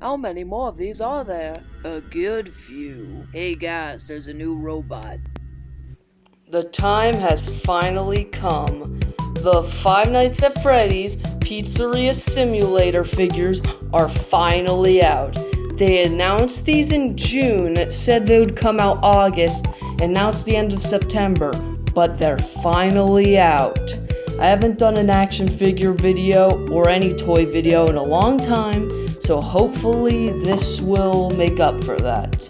How many more of these are there? A good few. Hey guys, there's a new robot. The time has finally come. The Five Nights at Freddy's Pizzeria Simulator figures are finally out. They announced these in June, said they would come out August, and now it's the end of September, but they're finally out. I haven't done an action figure video or any toy video in a long time, so hopefully this will make up for that.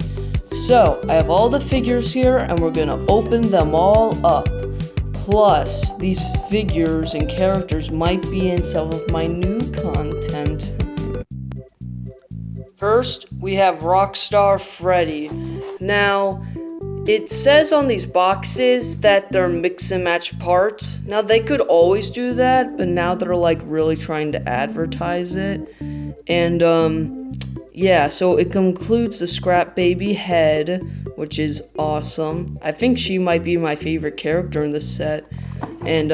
So, I have all the figures here, and we're gonna open them all up. Plus, these figures and characters might be in some of my new content. First, we have Rockstar Freddy. Now, it says on these boxes that they're mix and match parts. Now, they could always do that, but now they're like really trying to advertise it. And, yeah, so it includes the Scrap Baby head, which is awesome. I think she might be my favorite character in this set. And,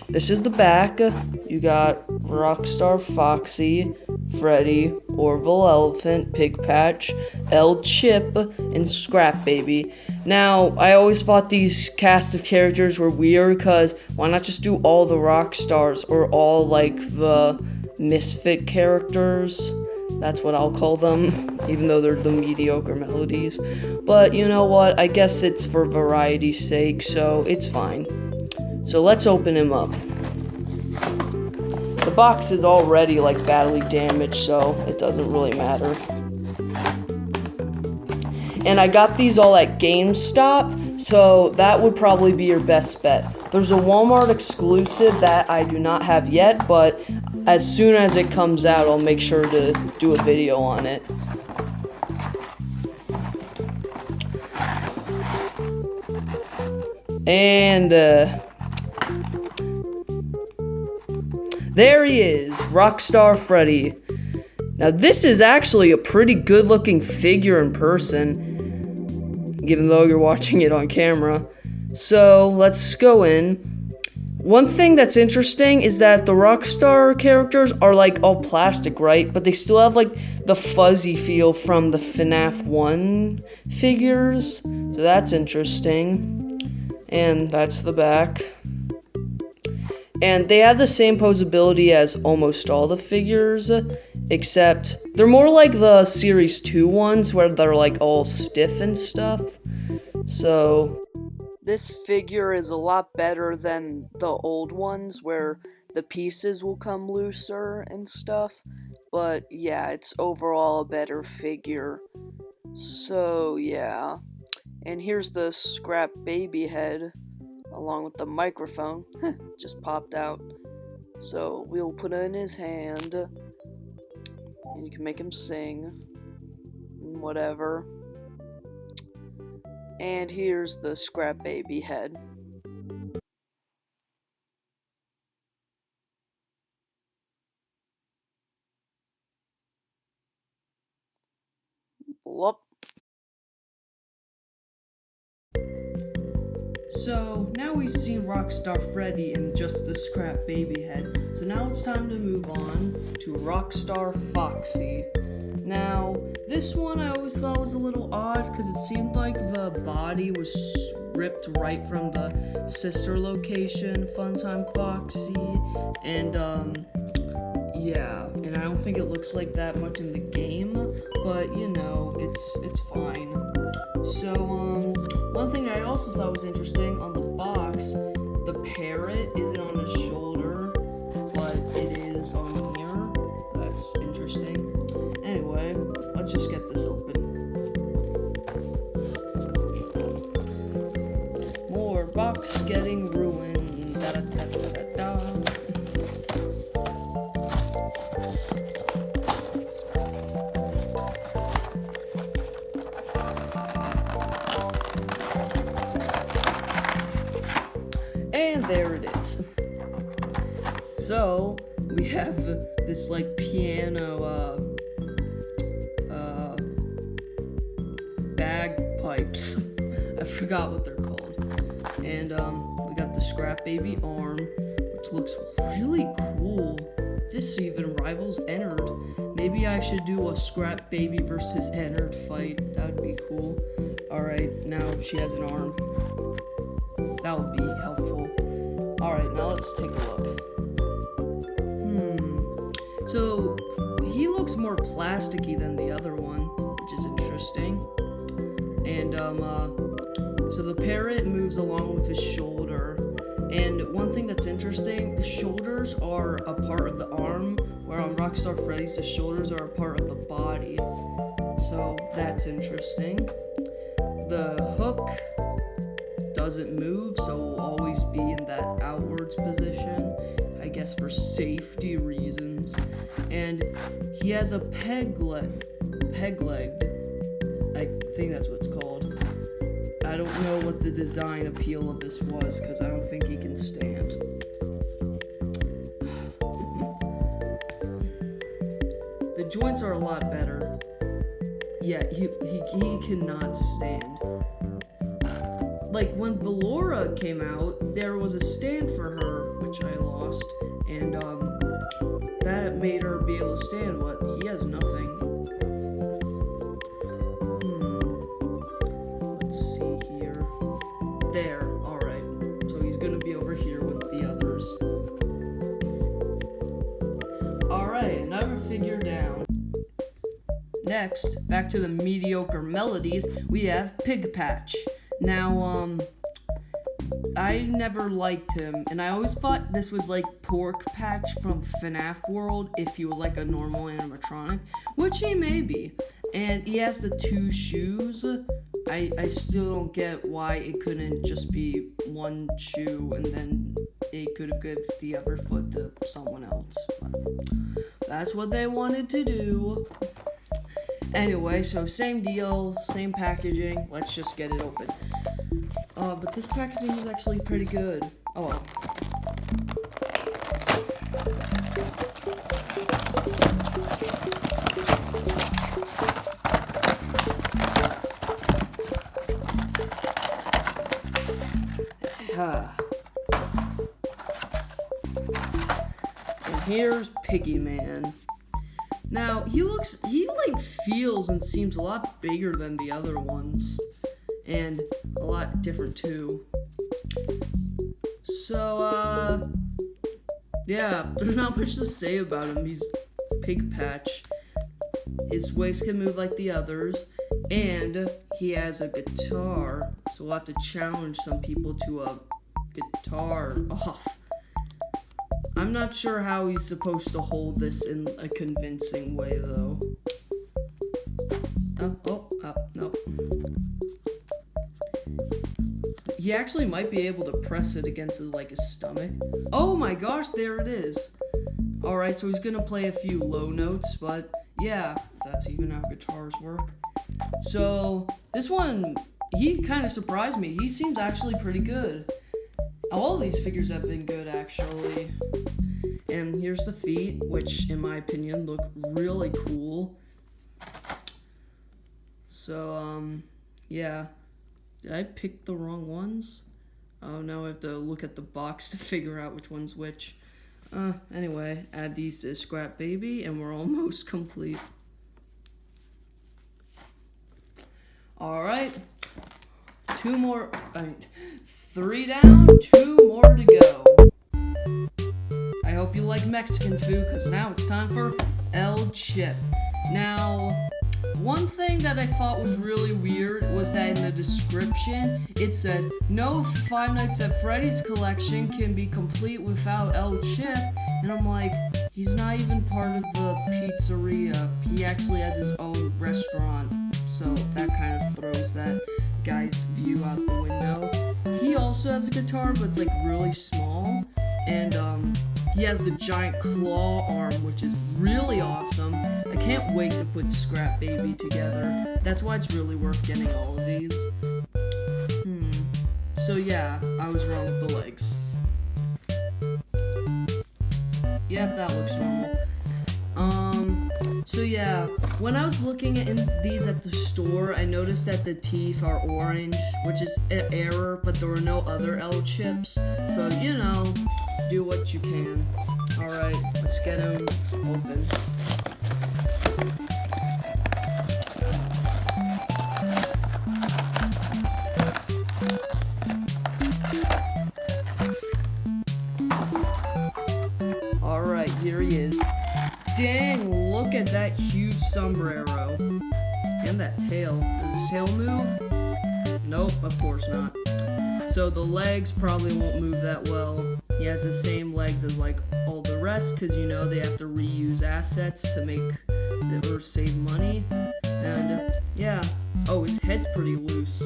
this is the back. You got Rockstar Foxy, Freddy, Orville Elephant, Pig Patch, L Chip, and Scrap Baby. Now, I always thought these cast of characters were weird, because why not just do all the rock stars, or all, like, the misfit characters? That's what I'll call them, even though they're the mediocre melodies. But you know what, I guess it's for variety's sake, so it's fine. So let's open him up. The box is already like badly damaged, so it doesn't really matter. And I got these all at GameStop, so that would probably be your best bet. There's a Walmart exclusive that I do not have yet, but as soon as it comes out, I'll make sure to do a video on it. And, there he is, Rockstar Freddy. Now, this is actually a pretty good-looking figure in person, even though you're watching it on camera. So, let's go in. One thing that's interesting is that the Rockstar characters are, like, all plastic, right? But they still have, like, the fuzzy feel from the FNaF 1 figures. So that's interesting. And that's the back. And they have the same posability as almost all the figures, except they're more like the Series 2 ones, where they're, like, all stiff and stuff. So This figure is a lot better than the old ones where the pieces will come looser and stuff. But yeah, it's overall a better figure. So yeah. And here's the Scrap Baby head, along with the microphone. Just popped out. So we'll put it in his hand. And you can make him sing. Whatever. And here's the Scrap Baby head. Whoop. So, now we've seen Rockstar Freddy and just the Scrap Baby head. So now it's time to move on to Rockstar Foxy. Now, this one I always thought was a little odd because it seemed like the body was ripped right from the sister location, Funtime Foxy, and yeah, and I don't think it looks like that much in the game, but you know, it's fine. So, one thing I also thought was interesting on the box, the parrot isn't on his shoulder, but it is on here. That's interesting. Anyway, let's just get this open. More box getting ruined. Da da da da da da. And there it is. So, we have this, like, piano, bagpipes. I forgot what they're called. And, we got the Scrap Baby arm, which looks really cool. This even rivals Ennard. Maybe I should do a Scrap Baby versus Ennard fight. That would be cool. Alright, now she has an arm. That would be helpful. Alright, now let's take a look. So, he looks more plasticky than the other one, which is interesting. And, so the parrot moves along with his shoulder. And one thing that's interesting, the shoulders are a part of the arm, where on Rockstar Freddy's, the shoulders are a part of the body. So, that's interesting. The hook doesn't move, so will always be in that outwards position, I guess for safety reasons. And he has a peg leg. I think that's what it's called. I don't know what the design appeal of this was, because I don't think he can stand. The joints are a lot better. Yeah, he cannot stand. Like, when Ballora came out, there was a stand for her, which I lost, and, that made her be able to stand. What? He has nothing. Let's see here. There, alright. So he's gonna be over here with the others. Alright, another figure down. Next, back to the mediocre melodies, we have Pig Patch. Now, I never liked him, and I always thought this was like Pork Patch from FNaF World if he was like a normal animatronic, which he may be. And he has the two shoes. I still don't get why it couldn't just be one shoe and then it could have given the other foot to someone else. But that's what they wanted to do. Anyway, so same deal, same packaging. Let's just get it open. But this packaging is actually pretty good. Oh well. And here's Piggy Man. Now, he like feels and seems a lot bigger than the other ones. And a lot different too. So, yeah, there's not much to say about him. He's Pig Patch. His waist can move like the others. And he has a guitar. So we'll have to challenge some people to a guitar off. I'm not sure how he's supposed to hold this in a convincing way, though. No. He actually might be able to press it against his stomach. Oh my gosh, there it is. Alright, so he's gonna play a few low notes, but yeah, that's even how guitars work. So, this one, he kind of surprised me. He seems actually pretty good. All of these figures have been good, actually. And here's the feet, which, in my opinion, look really cool. So, yeah. Did I pick the wrong ones? Oh, now I have to look at the box to figure out which one's which. Anyway, add these to Scrap Baby, and we're almost complete. Alright. 3 down, 2 more to go. I hope you like Mexican food, because now it's time for El Chip. Now, one thing that I thought was really weird was that in the description, it said, no Five Nights at Freddy's collection can be complete without El Chip. And I'm like, he's not even part of the pizzeria. He actually has his own restaurant. So that kind of throws that guy's view out the window. He also has a guitar, but it's really small. And he has the giant claw arm, which is really awesome. I can't wait to put Scrap Baby together. That's why it's really worth getting all of these. So yeah, I was wrong with the legs. Yep, that looks normal. So yeah, when I was looking at these at the store, I noticed that the teeth are orange, which is an error, but there were no other L chips. So, do what you can. Alright, let's get him open. Alright, here he is. Dang, look at that huge sombrero. And that tail. Does his tail move? Nope, of course not. So the legs probably won't move that well. He has the same legs as like all the rest, because you know they have to reuse assets to make or save money. And yeah. Oh, his head's pretty loose.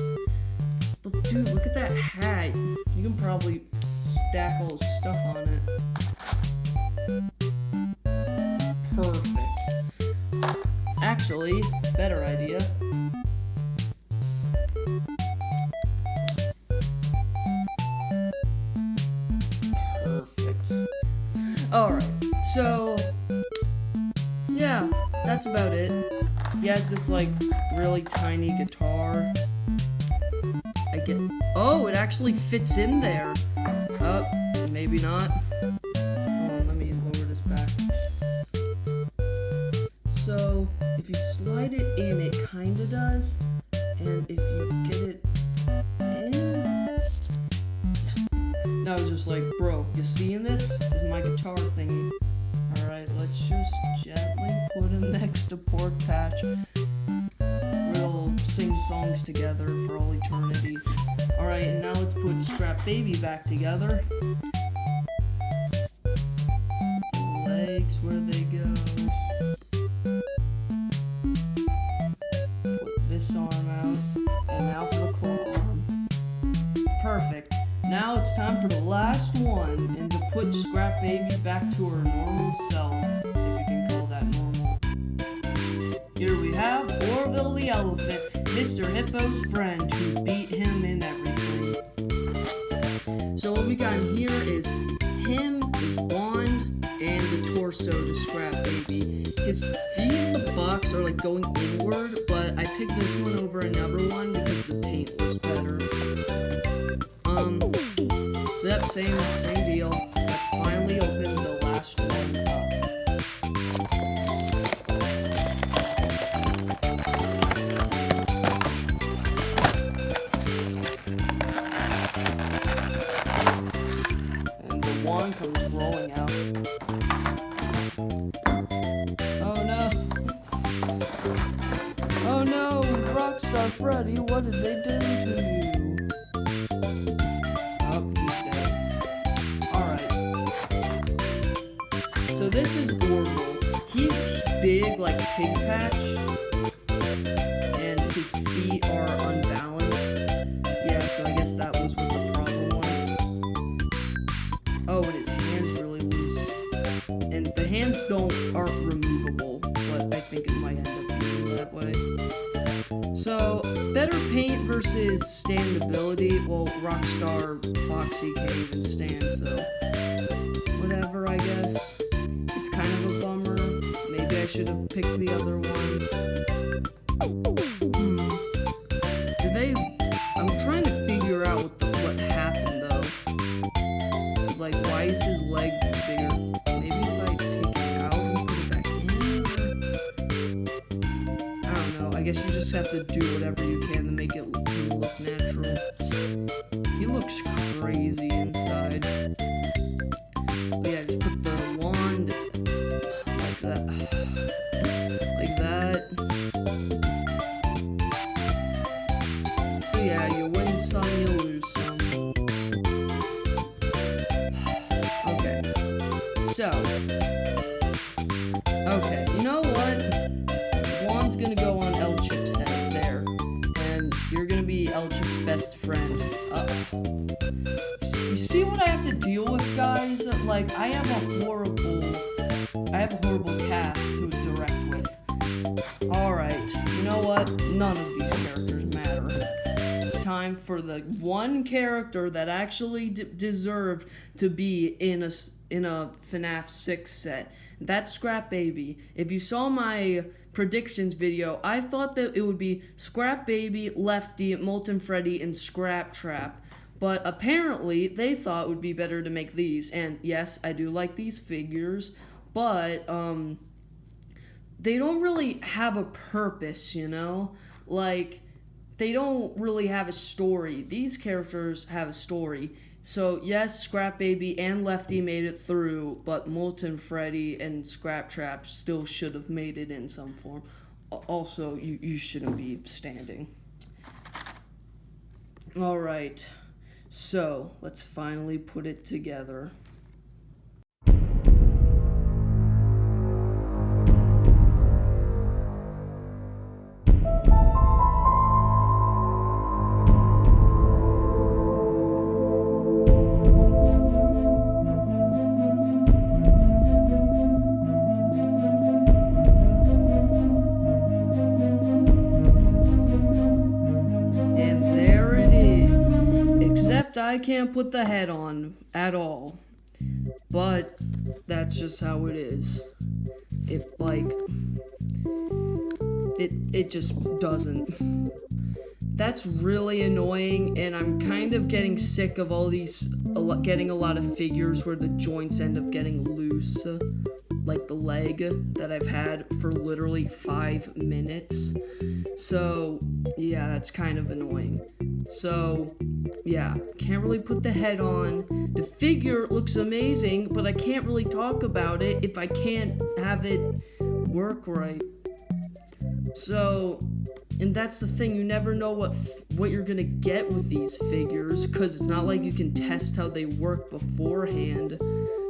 But dude, look at that hat. You can probably stack all his stuff on it. Perfect. Actually, better idea. Perfect. Alright, so yeah, that's about it. He has this like really tiny guitar. Oh, it actually fits in there. Maybe not. Hold on, let me lower this back. So, if you slide it in, it kinda does. And if you get it in... Now it's just like, bro, you seeing this? This is my guitar thingy. Alright, let's just gently put him next to Pork Patch. We'll sing songs together for all eternity. Alright, and now let's put Scrap Baby back together. Legs, where they go. Put this arm out. And now for the claw arm. Perfect. Now it's time for the last one, and to put Scrap Baby back to her normal self, if you can call that normal. Here we have Orville the Elephant, Mr. Hippo's friend, who beat him in everything. So what we got in here is him, his wand, and the torso to Scrap Baby. His feet in the box are like going inward, but I picked this one over another one because the paint was better. So yep, same deal. Let's finally open the last one up. And the wand comes rolling out. Oh no. Oh no, Rockstar Freddy, what did they do to you? So this is Orville. He's big like Pig Patch, and his feet are unbalanced. Yeah, so I guess that was what the problem was. Oh, and his hand's really loose. And the hands aren't removable, but I think it might end up being that way. So, better paint versus standability. Well, Rockstar Foxy can't even stand, so whatever, I guess. Kind of a bummer. Maybe I should have picked the other one. I'm trying to figure out what happened though. It's like, why is his leg bigger? Maybe if I take it out and put it back in? I don't know. I guess you just have to do whatever you can to make it look natural. He looks crazy inside. Yeah, just put the wand like that. Like that. So yeah, you win some, you lose some. Okay. So. Okay, you know what? The wand's gonna go on L-Chip's head there. And you're gonna be L-Chip's best friend. You see what I have to deal with, guys? Like, I have a horrible cast to direct with. Alright, you know what? None of these characters matter. It's time for the one character that actually deserved to be in a FNaF 6 set. That's Scrap Baby. If you saw my predictions video, I thought that it would be Scrap Baby, Lefty, Molten Freddy, and Scrap Trap. But apparently, they thought it would be better to make these. And yes, I do like these figures. but they don't really have a purpose, you know? Like, they don't really have a story. These characters have a story. So, yes, Scrap Baby and Lefty made it through, but Molten Freddy and Scrap Trap still should have made it in some form. Also, you shouldn't be standing. Alright, so let's finally put it together. I can't put the head on at all, but that's just how it is. It just doesn't. That's really annoying, and I'm kind of getting sick of all these, getting a lot of figures where the joints end up getting loose, like the leg that I've had for literally 5 minutes. So yeah, that's kind of annoying. So yeah, can't really put the head on. The figure looks amazing, but I can't really talk about it if I can't have it work right. So, and that's the thing, you never know what you're gonna get with these figures, because it's not like you can test how they work beforehand.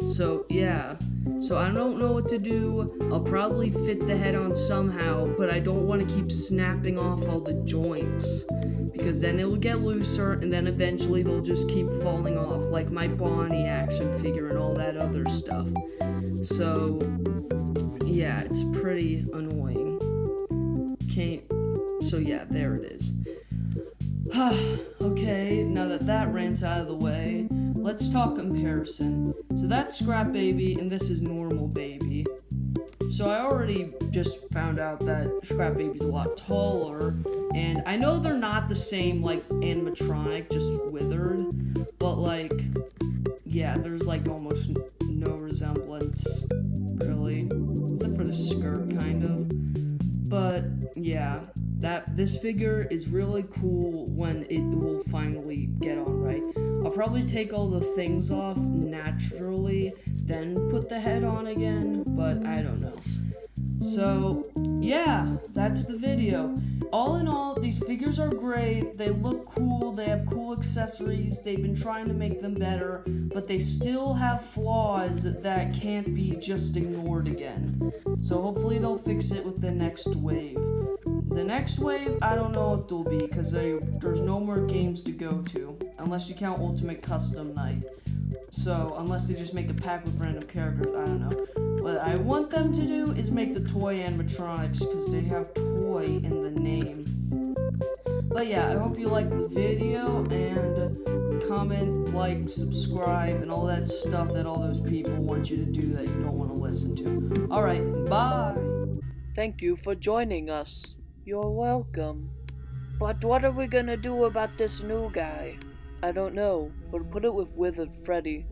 So yeah, so I don't know what to do. I'll probably fit the head on somehow, but I don't want to keep snapping off all the joints, because then it'll get looser, and then eventually they'll just keep falling off, like my Bonnie action figure and all that other stuff. So yeah, it's pretty annoying. So yeah, there it is. Okay, now that rant's out of the way, let's talk comparison. So that's Scrap Baby, and this is Normal Baby. So I already just found out that Scrap Baby's a lot taller, and I know they're not the same, like, animatronic, just withered, but, like, yeah, there's, like, almost no resemblance, really, except for the skirt, kind of, but, yeah. This figure is really cool when it will finally get on right. I'll probably take all the things off naturally, then put the head on again, but I don't know. So, yeah, that's the video. All in all, these figures are great, they look cool, they have cool accessories, they've been trying to make them better, but they still have flaws that can't be just ignored again. So hopefully they'll fix it with the next wave. The next wave, I don't know what they'll be, because there's no more games to go to, unless you count Ultimate Custom Night. So, unless they just make a pack with random characters, I don't know. What I want them to do is make the toy animatronics, because they have toy in the name. But yeah, I hope you liked the video, and comment, like, subscribe, and all that stuff that all those people want you to do that you don't want to listen to. Alright, bye! Thank you for joining us. You're welcome. But what are we gonna do about this new guy? I don't know, but put it with Withered Freddy.